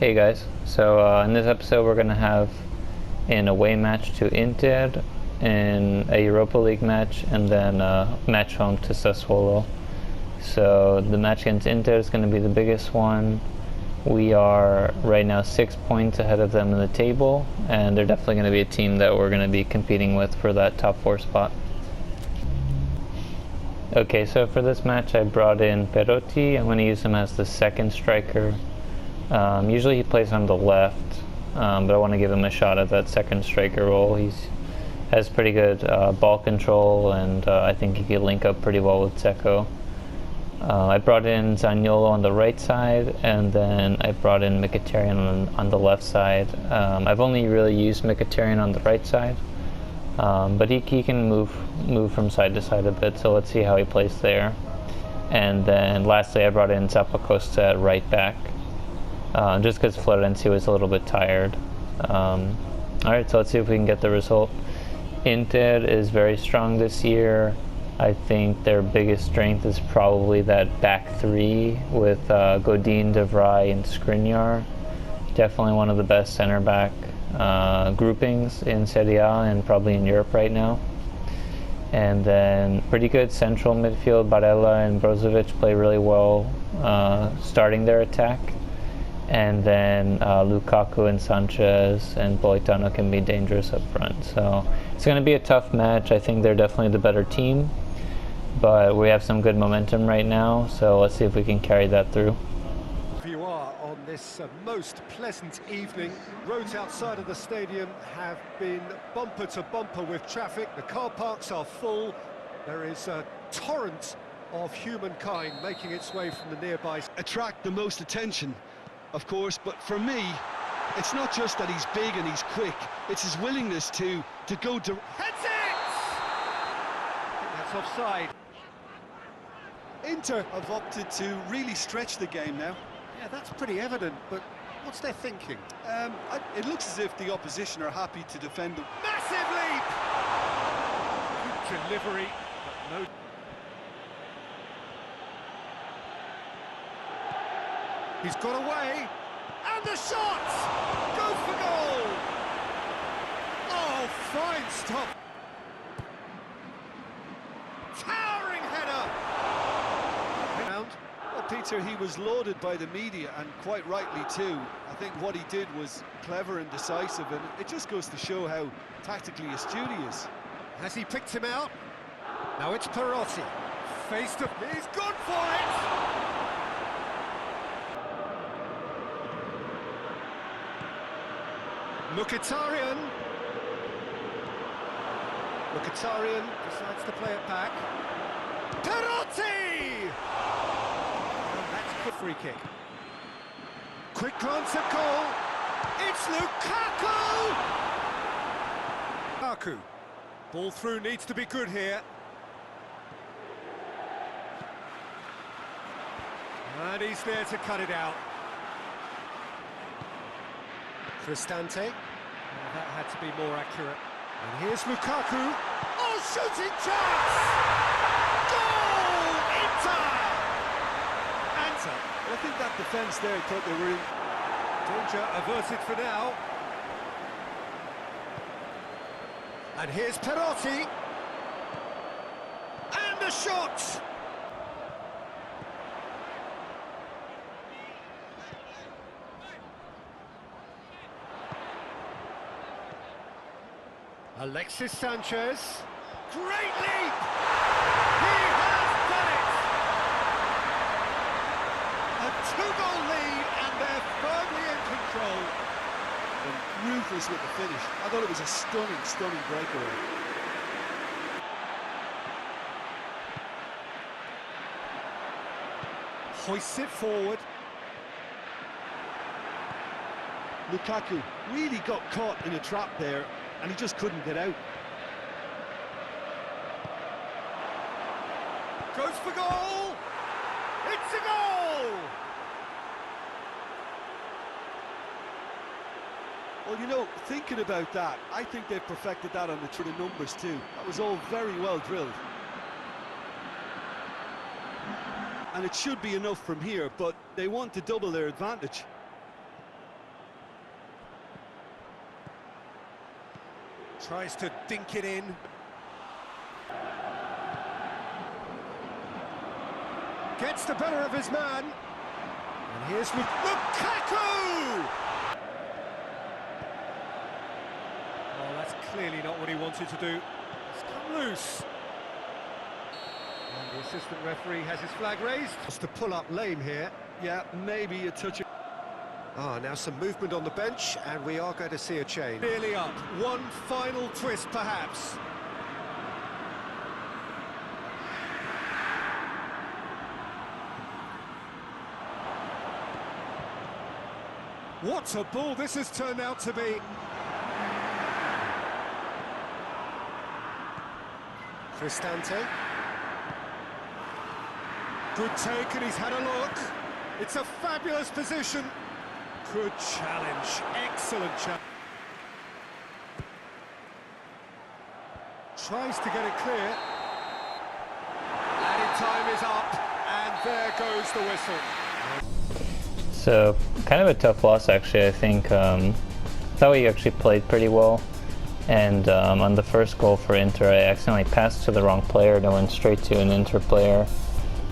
Hey guys, so in this episode we're going to have an away match to Inter, and a Europa League match, and then a match home to Sassuolo. So the match against Inter is going to be the biggest one. We are right now 6 points ahead of them in the table, and they're definitely going to be a team that we're going to be competing with for that top 4 spot. Okay, so for this match I brought in Perotti. I'm going to use him as the second striker. Usually he plays on the left, but I want to give him a shot at that second striker role. He has pretty good ball control, and I think he can link up pretty well with Dzeko. I brought in Zaniolo on the right side, and then I brought in Mkhitaryan on the left side. I've only really used Mkhitaryan on the right side, but he can move from side to side a bit, so let's see how he plays there. And then lastly I brought in Zappacosta at right back, just because Florenzi was a little bit tired. Alright, so let's see if we can get the result. Inter is very strong this year. I think their biggest strength is probably that back three with Godin, De Vrij, and Skriniar. Definitely one of the best center back groupings in Serie A and probably in Europe right now. And then pretty good central midfield. Barella and Brozovic play really well starting their attack. And then Lukaku and Sanchez and Politano can be dangerous up front. So it's going to be a tough match. I think they're definitely the better team, but we have some good momentum right now, so let's see if we can carry that through. You are on this most pleasant evening. Roads outside of the stadium have been bumper to bumper with traffic. The car parks are full. There is a torrent of humankind making its way from the nearby. Attract the most attention, of course, but for me, it's not just that he's big and he's quick, it's his willingness to go to... Heads it! I think that's offside. Inter have opted to really stretch the game now. Yeah, that's pretty evident, but what's their thinking? It looks as if the opposition are happy to defend them. Massive leap! Good delivery, but no... He's got away, and the shot! Go for goal! Oh, fine stop! Towering header! Well, Peter, he was lauded by the media, and quite rightly too. I think what he did was clever and decisive, and it just goes to show how tactically astute he is. Has he picked him out? Now it's Perotti. Face to... He's gone for it! Mkhitaryan decides to play it back. Perotti! And that's a free kick. Quick glance at goal. It's Lukaku! Lukaku. Ball through needs to be good here. And he's there to cut it out. Cristante. That had to be more accurate. And here's Lukaku. Oh, shooting chance! Goal! Inter! Inter. Well, I think that defence there thought they were in. Danger averted for now. And here's Perotti. And the shot! Alexis Sanchez. Great leap! He has done it! A two-goal lead, and they're firmly in control. And ruthless with the finish. I thought it was a stunning breakaway. Hoists it forward. Lukaku really got caught in a trap there, and he just couldn't get out. Goes for goal! It's a goal! Well, you know, thinking about that, I think they've perfected that on the numbers too. That was all very well drilled. And it should be enough from here, but they want to double their advantage. Tries to dink it in. Gets the better of his man. And here's Lukaku! Oh, that's clearly not what he wanted to do. It's come loose. And the assistant referee has his flag raised. Just to pull up lame here. Yeah, maybe a touch of... Ah, now some movement on the bench, and we are going to see a change. Nearly up. One final twist, perhaps. What a ball this has turned out to be. Cristante. Good take, and he's had a look. It's a fabulous position. Good challenge, excellent challenge. Tries to get it clear. Added time is up, and there goes the whistle. So, kind of a tough loss actually, I think. Thought we actually played pretty well. And on the first goal for Inter, I accidentally passed to the wrong player and I went straight to an Inter player.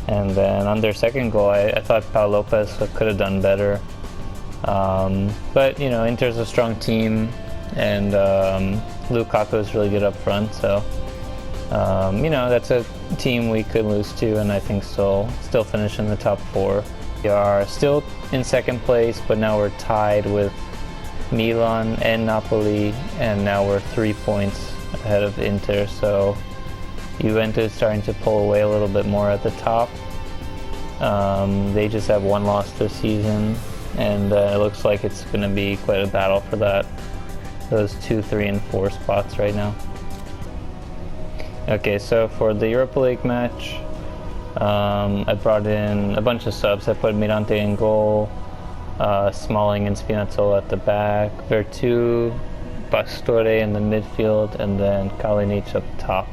And then on their second goal, I thought Pau Lopez could have done better. But, you know, Inter's a strong team, and Lukaku is really good up front. So, you know, that's a team we could lose to, and I think still finish in the top 4. We are still in second place, but now we're tied with Milan and Napoli, and now we're 3 points ahead of Inter. So Juventus starting to pull away a little bit more at the top. They just have one loss this season, and it looks like it's going to be quite a battle for those 2, 3, and 4 spots right now. Okay, so for the Europa League match, I brought in a bunch of subs. I put Mirante in goal, Smalling and Spinazzola at the back, Vertu, Pastore in the midfield, and then Kalinic up top.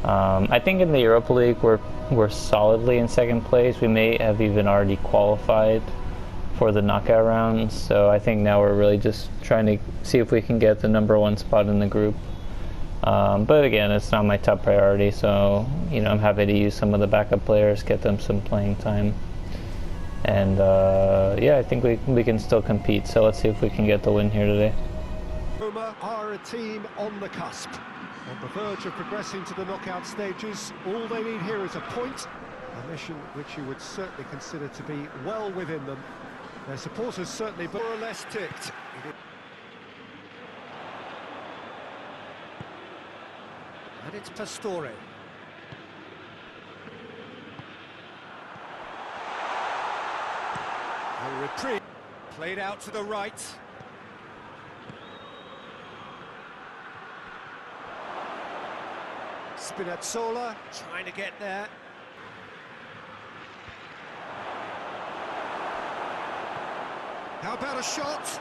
I think in the Europa League we're solidly in second place. We may have even already qualified for the knockout rounds, so I think now we're really just trying to see if we can get the #1 spot in the group. But again, it's not my top priority, so you know, I'm happy to use some of the backup players, get them some playing time, and yeah, I think we can still compete. So let's see if we can get the win here today. Roma are a team on the cusp, on the verge of progressing to the knockout stages. All they need here is a point, a mission which you would certainly consider to be well within them. Their supporters certainly more or less ticked. And it's Pastore. A reprieve. Played out to the right. Spinazzola trying to get there. How about a shot?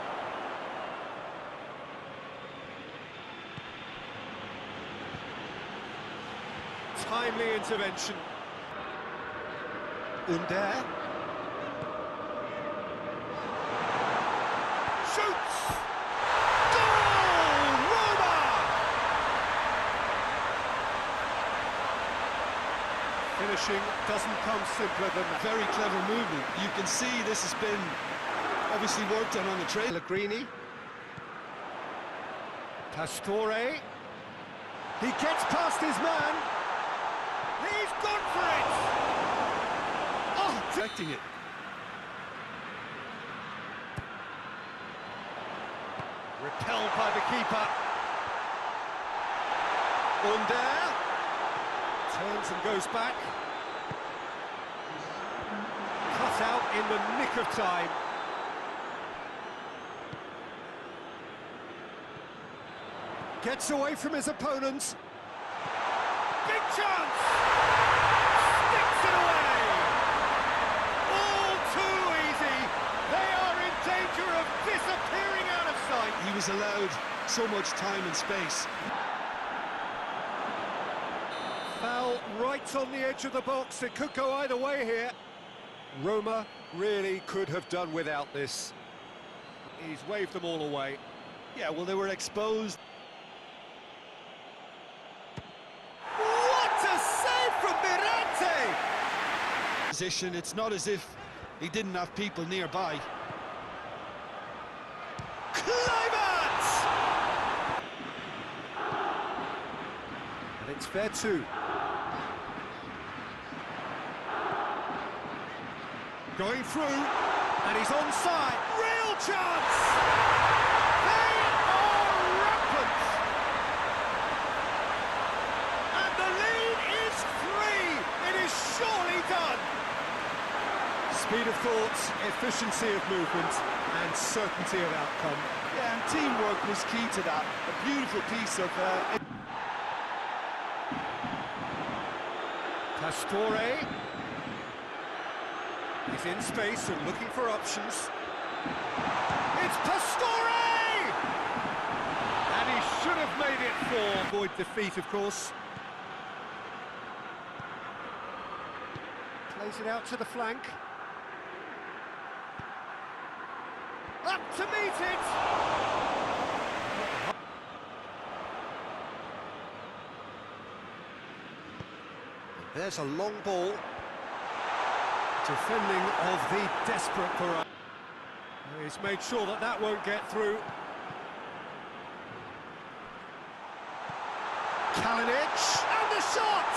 Timely intervention. Under. Shoots! Goal! Roma! Finishing doesn't come simpler than that. Very clever movement. You can see this has been obviously worked on the trail. Pellegrini. Pastore. He gets past his man. He's gone for it! Oh, Protecting it. repelled by the keeper. Under. Turns and goes back. Cut out in the nick of time. Gets away from his opponents. Big chance! Sticks it away! All too easy. They are in danger of disappearing out of sight. He was allowed so much time and space. Foul right on the edge of the box. It could go either way here. Roma really could have done without this. He's waved them all away. Yeah, well, they were exposed. position. It's not as if he didn't have people nearby. Climax! And it's fair too. Going through, and he's onside. Real chance! They are rampant! And the lead is 3! It is surely done! Speed of thought, efficiency of movement, and certainty of outcome. Yeah, and teamwork was key to that. A beautiful piece of... Pastore. He's in space and looking for options. It's Pastore! And he should have made it 4. Avoid defeat, of course. Plays it out to the flank. Up to meet it! There's a long ball. Defending of the desperate variety. He's made sure that that won't get through. Kalinic, and the shot!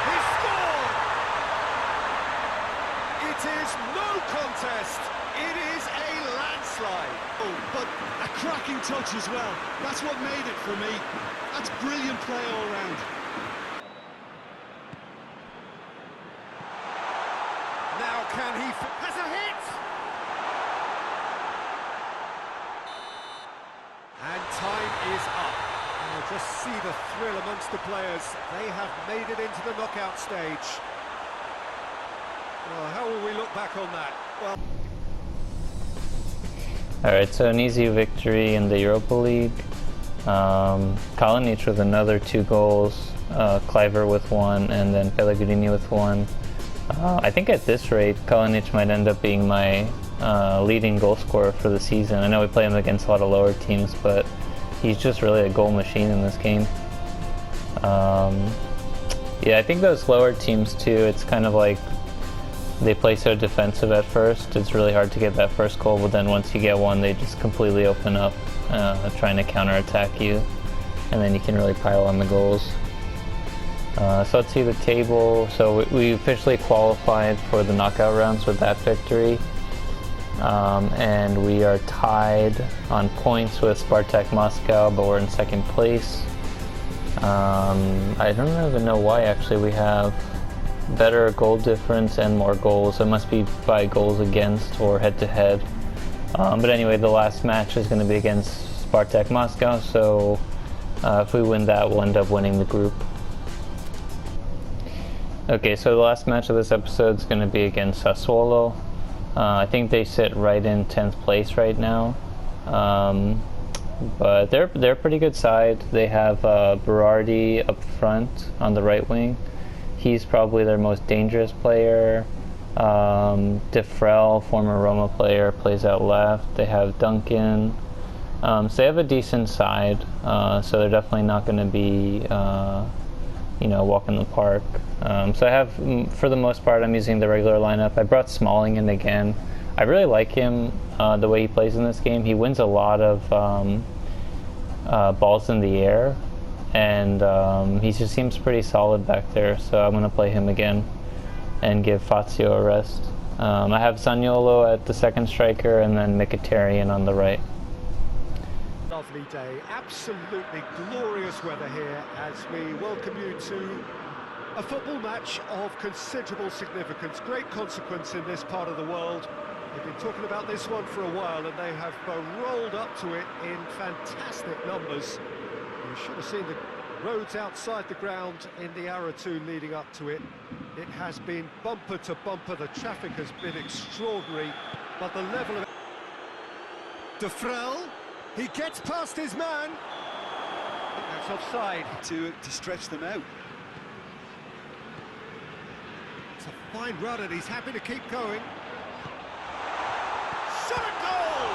He scored! It is no contest. It is a landslide. Oh, but a cracking touch as well. That's what made it for me. That's brilliant play all round. Now can he... has a hit! And time is up. And just see the thrill amongst the players. They have made it into the knockout stage. Well, how will we look back on that? Well... Alright, so an easy victory in the Europa League. Kalinic with another 2 goals, Kluivert with 1, and then Pellegrini with 1. I think at this rate, Kalinic might end up being my leading goal scorer for the season. I know we play him against a lot of lower teams, but he's just really a goal machine in this game. Yeah, I think those lower teams too, it's kind of like they play so defensive at first. It's really hard to get that first goal, but then once you get one, they just completely open up, trying to counterattack you, and then you can really pile on the goals. So let's see the table. So we officially qualified for the knockout rounds with that victory. And we are tied on points with Spartak Moscow, but we're in 2nd place. I don't even know why actually. We have better goal difference and more goals. It must be by goals against or head to head. But anyway, the last match is going to be against Spartak Moscow, so if we win that, we'll end up winning the group. Okay, so the last match of this episode is going to be against Sassuolo. I think they sit right in 10th place right now, but they're a pretty good side. They have Berardi up front on the right wing. He's probably their most dangerous player. Defrel, former Roma player, plays out left. They have Duncan. So they have a decent side, so they're definitely not going to be walk in the park. So I have, for the most part, I'm using the regular lineup. I brought Smalling in again. I really like him, the way he plays in this game. He wins a lot of balls in the air, and he just seems pretty solid back there, so I'm going to play him again and give Fazio a rest. I have Zaniolo at the 2nd striker, and then Mkhitaryan on the right. Lovely day, absolutely glorious weather here as we welcome you to a football match of considerable significance, great consequence in this part of the world. They've been talking about this one for a while, and they have rolled up to it in fantastic numbers. You should have seen the roads outside the ground in the hour or 2 leading up to it. It has been bumper to bumper, the traffic has been extraordinary, but the level of... Defrel, he gets past his man. That's offside. To stretch them out. It's a fine run and he's happy to keep going. Shot a goal!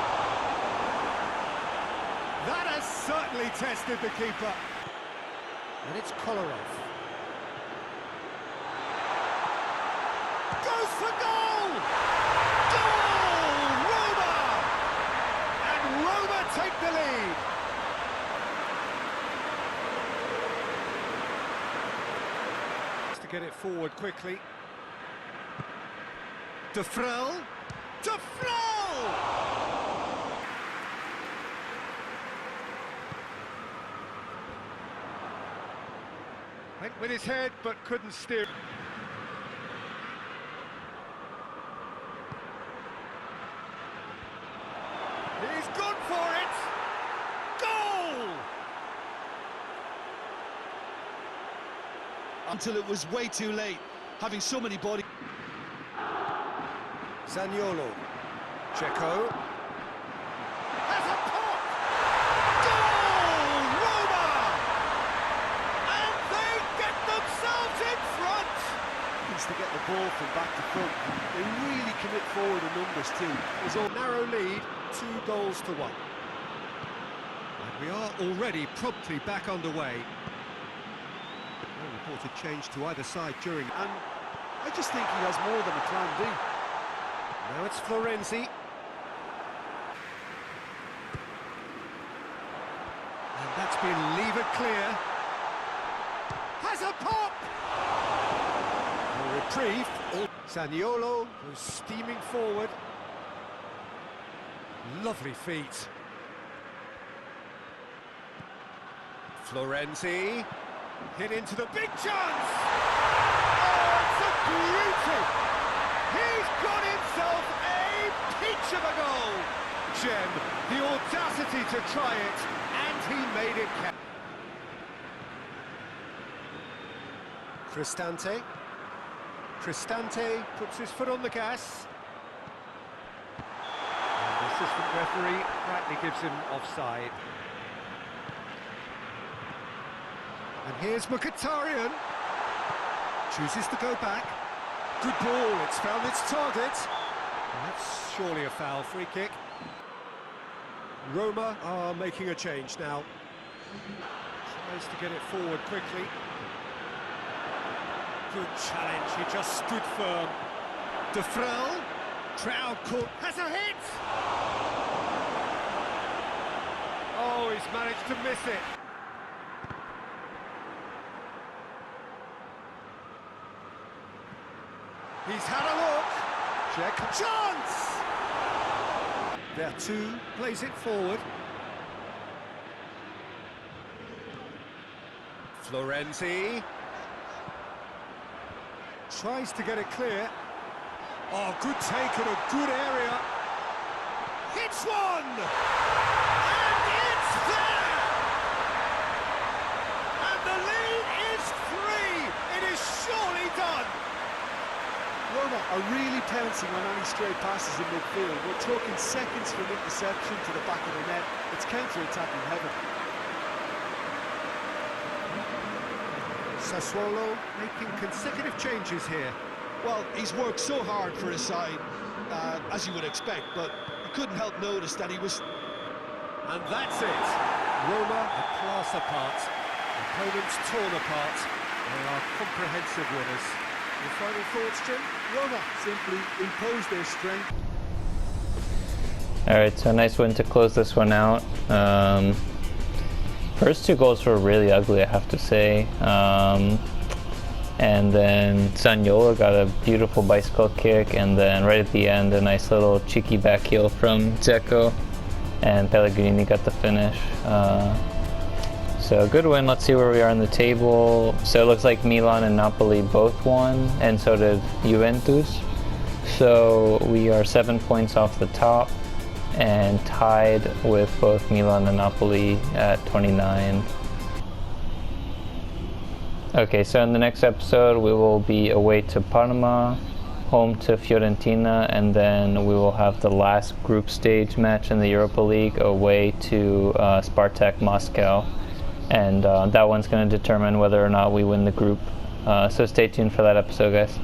That has certainly tested the keeper. And it's Kolarov. Goes for goal! Goal! Roma! And Roma take the lead. To get it forward quickly. De Vrel! De Vrel! Went with his head, but couldn't steer. He's gone for it! Goal! Until it was way too late, having so many bodies. Zaniolo. Checo. Has a pop! Goal! Roma! And they get themselves in front! To get the ball from back to front. They really commit forward in numbers too. There's a narrow lead, 2-1. And we are already promptly back underway. No reported change to either side during... And I just think he has more than a plan B. Now it's Florenzi. And that's been levered clear. Has a pop! A reprieve. Zaniolo, who's steaming forward. Lovely feet. Florenzi. Hit into the big chance! Oh, it's a beauty! He's got himself a peach of a goal! Gem, the audacity to try it, and he made it count. Cristante. Cristante puts his foot on the gas. And the assistant referee rightly gives him offside. And here's Mkhitaryan. Chooses to go back. Good ball, it's found its target. And that's surely a foul, free kick. Roma are making a change now. Tries to get it forward quickly. Good challenge, he just stood firm. De Vrel, crowd caught, has a hit! Oh, he's managed to miss it. He's had a look. Check. Chance! There too, plays it forward. Florenzi. Tries to get it clear. Oh, good take in a good area. Hits one! And it's there! And the lead is 3! It is surely done! Roma are really pouncing on any stray passes in midfield. We're talking seconds from interception to the back of the net. It's counter-attacking heaven. Sassuolo making consecutive changes here. Well, he's worked so hard for his side, as you would expect, but you couldn't help notice that he was... And that's it. Roma a class apart. Opponents torn apart. They are comprehensive winners. Your final thoughts, Jim? Roma simply imposed their strength. Alright, so a nice win to close this one out. First two goals were really ugly, I have to say. And then Zaniolo got a beautiful bicycle kick, and then right at the end a nice little cheeky back heel from Dzeko, and Pellegrini got the finish. So a good win. Let's see where we are in the table. So it looks like Milan and Napoli both won, and so did Juventus. So we are 7 points off the top and tied with both Milan and Napoli at 29. Okay, so in the next episode we will be away to Parma, home to Fiorentina, and then we will have the last group stage match in the Europa League away to Spartak Moscow. And that one's going to determine whether or not we win the group. So stay tuned for that episode, guys.